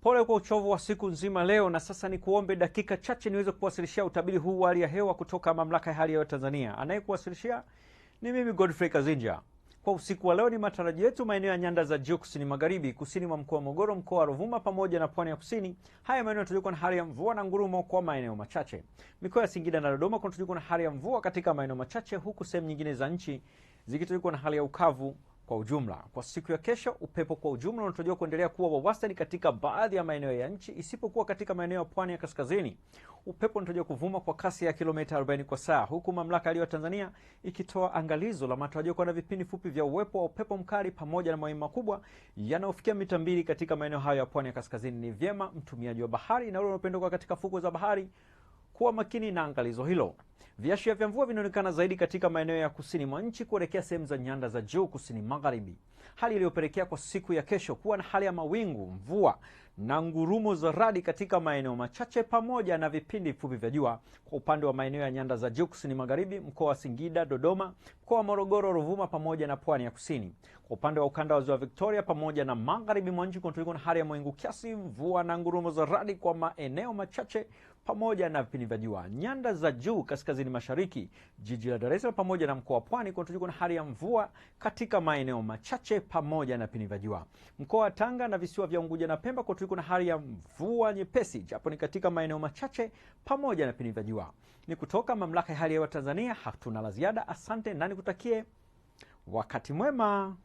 Pole kwa uchovu wa siku nzima leo, na sasa ni kuombe dakika chache niweze kuwasilishia utabiri huu wa hali ya hewa kutoka Mamlaka ya Hali ya Hewa Tanzania. Anayekuwasilishia ni mimi Godfrey Kazinja. Kwa usiku wa leo ni matarajio yetu maeneo ya nyanda za juu kusini magharibi, kusini mwa mkoa wa Morogoro, mkoa wa Ruvuma pamoja na pwani ya kusini. Haya maeneo yanatarajiwa na hali ya mvua na ngurumo kwa maeneo machache. Mikoa ya Singida na Dodoma kunatarajiwa na hali ya mvua katika maeneo machache, huku sehemu nyingine za nchi zikitarajiwa na hali ya ukavu kwa ujumla. Kwa siku ya kesho, upepo kwa ujumla unatarajiwa kuendelea kuwa wa wastani katika baadhi ya maeneo ya nchi, isipokuwa katika maeneo ya pwani ya kaskazini. Upepo unatarajiwa kuvuma kwa kasi ya kilomita 40 kwa saa, huku Mamlaka ya Hali ya Hewa Tanzania ikitoa angalizo la matarajio kuwa na vipindi fupi vya uwepo wa upepo mkali pamoja na mawimbi makubwa yanayofikia mita 2 katika maeneo hayo ya pwani ya kaskazini. Ni vyema mtumiaji wa bahari na ule unaopenda katika fukwe za bahari kuwa makini na angalizo hilo. Viashiria vya mvua vinaonekana zaidi katika maeneo ya kusini mwa nchi kuelekea sehemu za nyanda za juu kusini magharibi, hali iliyopelekea kwa siku ya kesho kuwa na hali ya mawingu, mvua na ngurumo za radi katika maeneo machache pamoja na vipindi vifupi vya jua kwa upande wa maeneo ya nyanda za juu kusini magharibi, mkoa wa Singida, Dodoma, mkoa wa Morogoro, Ruvuma pamoja na pwani ya kusini. Kwa upande wa ukanda wa ziwa Victoria pamoja na magharibi mwa nchi kunatarajiwa na hali ya mawingu kiasi, mvua na ngurumo za radi kwa maeneo machache pamoja na vipindi vya jua. Nyanda za juu kaskazini mashariki, jiji la Dar es Salaam pamoja na mkoa wa Pwani kunatarajiwa na hali ya mvua katika maeneo machache pamoja na vipindi vya jua. Mkoa wa Tanga na visiwa vya Unguja na Pemba kunatarajiwa na hali ya mvua nyepesi japo ni katika maeneo machache pamoja na vipindi vya jua. Ni kutoka Mamlaka ya Hali ya Hewa Tanzania, hatuna la ziada. Asante na nikutakie wakati mwema.